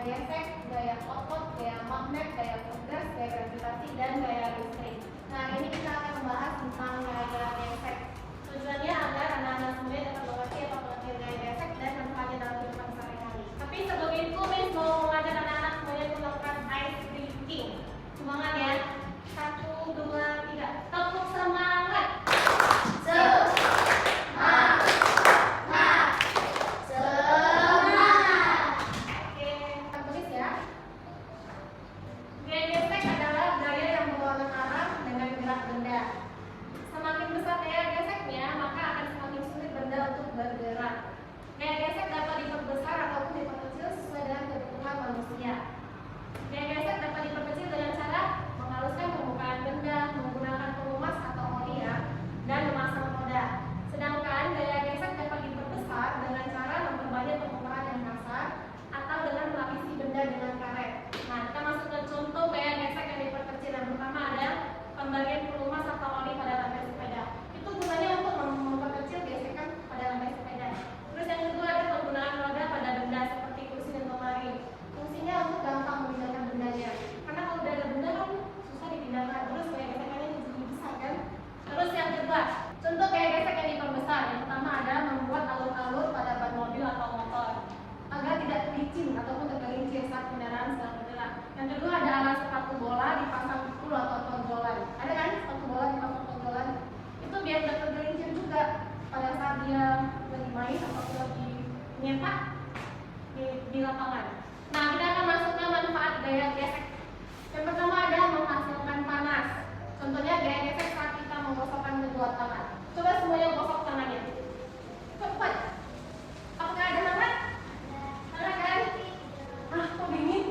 gesek, gaya otot, gaya magnet, gaya pegas, gaya gravitasi, dan gaya listrik. Nah, ini kita akan membahas tentang gaya gesek. Tujuannya agar anak-anak semuanya dapat mengerti atau pengertian gaya gesek dan manfaatnya dalam kehidupan sehari-hari. Tapi sebelum itu, Miss mau mengajak anak-anak semuanya untuk melakukan ice breathing. Semangat ya! 1, 2, 3. Tepuk semangat! Dengan karet. Nah, kita masuk ke contoh gaya gesek yang diperkecil. Yang pertama ada pembagian pelumas atau oli pada lantai sepeda. Itu gunanya untuk memperkecil gesekan pada lantai sepeda. Terus yang kedua ada penggunaan roda pada benda seperti kursi dan lemari. Fungsinya untuk gampang memindahkan bendanya. Karena kalau udah ada benda kan susah dipindahkan. Terus gaya gesekannya jadi besar kan. Terus yang kedua, contoh gaya gesek yang diperbesar. Yang pertama ada membuat alur-alur pada ban mobil atau motor agar tidak licin ataupun tergelincir saat kendaraan sedang bergerak. Yang kedua ada alas sepatu bola dipasang pukul atau tonjolan. Ada kan sepatu bola dipasang tonjolan? Itu biar tidak tergelincir juga pada saat dia lagi main atau lagi nyetak di lapangan. Nah, kita akan masuk ke manfaat gaya gesek. Yang pertama ada menghasilkan panas. Contohnya gaya gesek saat kita menggosokkan kedua tangan. Coba semuanya gosok tangannya. Cepat. Apakah ada hangat? Hangat kan? Ah, kok dingin?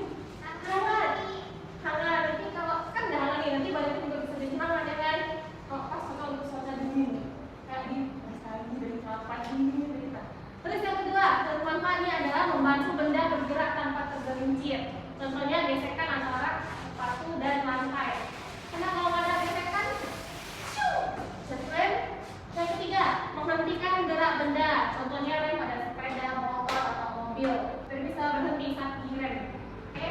Hangat. Hangat. Nanti kalau kan udah hangat nih, nanti badannya juga bisa jadi hangat ya kan? Kalau pas kalau untuk suasana dingin, kayak di lagi dari kelapa dingin gitu. Terus yang kedua, manfaatnya adalah membantu benda bergerak tanpa tergelincir. Contohnya gesekan antara sepatu dan lantai. Karena kalau nggak ada gesekan, rem. Yang ketiga, menghentikan gerak benda. Contohnya rem pada sepeda, motor atau mobil. Biar bisa berhenti saat direm. Oke?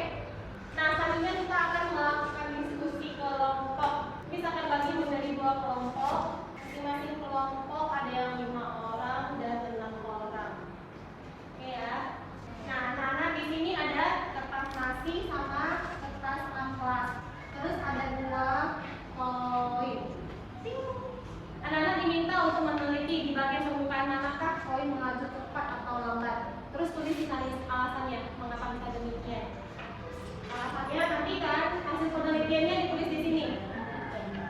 Nah, selanjutnya kita akan melakukan diskusi kelompok. Misalkan bagi menjadi 2 kelompok. Masing-masing kelompok ada yang 5 orang dan 6 orang. Oke ya. Nah, anak-anak di sini ada kertas nasi sama kertas amplas. Terus ada 2 koin. Anak-anak diminta untuk meneliti di bagian permukaan manakah koin melaju cepat atau lambat. Terus tulis di alasannya mengapa bisa demikian. Alasannya nanti kan hasil penelitiannya ditulis di sini.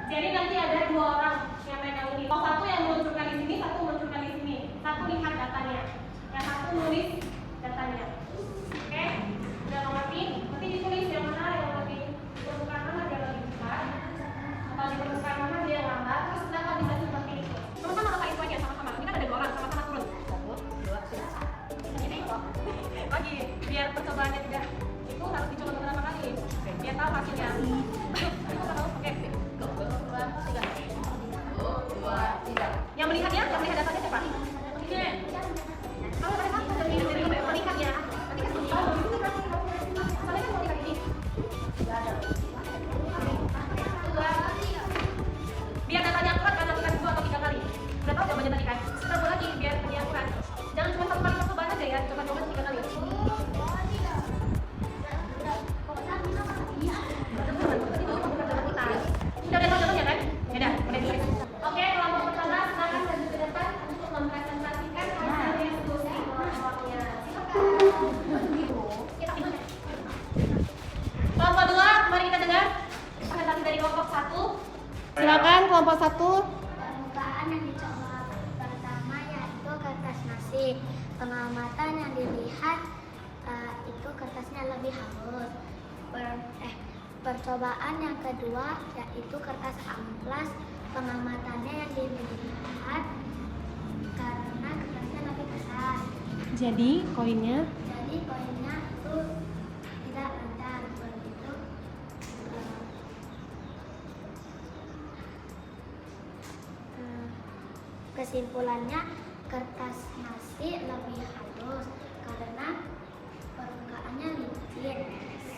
Jadi nanti ada 2 orang yang megang ini. Satu yang meluncurkan di sini, satu meluncurkan di sini. Satu lihat datanya, yang satu nulis datanya. Oke? Udah mengerti? Nanti ditulis yang mana yang lebih di permukaan mana dia lebih cepat, atau di permukaan mana dia yang lambat. Terus kenapa bisa seperti itu? Sama-sama pakai info aja sama-sama. Ini kan ada 2 orang, sama-sama turun. 1, 2, 3. Ini bagi biar percobaannya tidak itu harus dicoba beberapa kali. Biar tahu hasilnya. Oke. 1, 2, 3. 1, 2, 3. Yang melihatnya, yang melihat datanya siapa? Oke. Kalau pada saat ada melihatnya, nanti kan tahu. Sampai kan mau lihat ini. Enggak ada. Biar datanya akurat kan lakukan 2 atau 3 kali. Udah tahu jawabannya tadi kan? Kita buat lagi biar dia akurat. Jangan cuma 1 kali percobaan aja ya, coba 3 kali. Udah tahu jawabannya kan? Ya udah, boleh ditulis. Oke, kelompok pertama silakan maju ke depan untuk mempresentasikan hasil diskusi kelompoknya. Silakan. Kelompok 2, mari kita dengar presentasi dari kelompok 1. Silakan kelompok 1. Permukaan yang dicoba pertama yaitu kertas nasi. Pengamatan yang dilihat itu kertasnya lebih halus. Percobaan yang kedua yaitu kertas amplas. Pengamatannya yang dilihat karena kertasnya lebih besar. Jadi koinnya itu tidak lancar begitu. Kesimpulannya kertas nasi lebih halus karena permukaannya licin.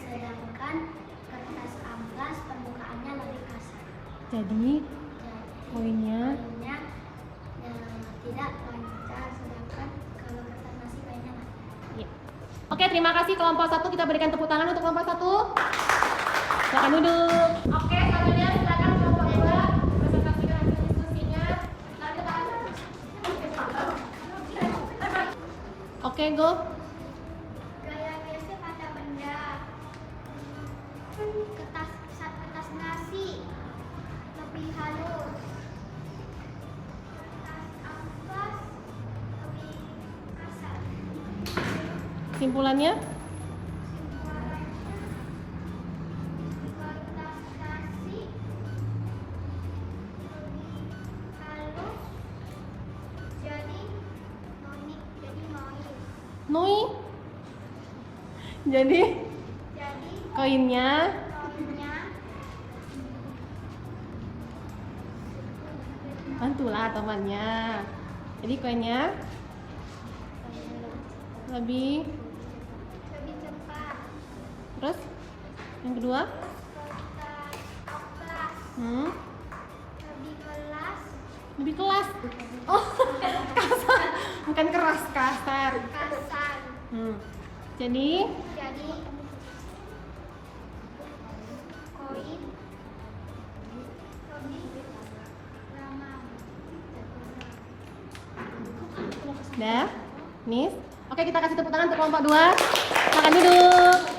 sedangkan kertas amplas permukaannya lebih kasar. Jadi koinnya Koinnya tidak lancar, sedangkan kalau kertas nasi koinnya lancar. ya. Oke, terima kasih kelompok 1. Kita berikan tepuk tangan untuk kelompok 1. Silakan duduk. Oke, selanjutnya silakan kelompok 2 presentasikan hasil diskusinya. Lanjut. Oke, go. Gaya gesek pada benda. Kertas nasi lebih halus. Kertas amplas lebih kasar. Kesimpulannya? Kertas nasi lebih halus, jadi noise. Noi. Jadi Jadi koinnya koinnya bantulah temannya. Jadi koinnya lebih. lebih cepat. Terus yang kedua? Kertas amplas lebih kelas, Lebih kelas. Oh, kasar. Bukan keras, kasar. kasar. Jadi Jadi koin lebih lama. dah, Miss. Oke, kita kasih tepuk tangan untuk kelompok 2. Silakan duduk.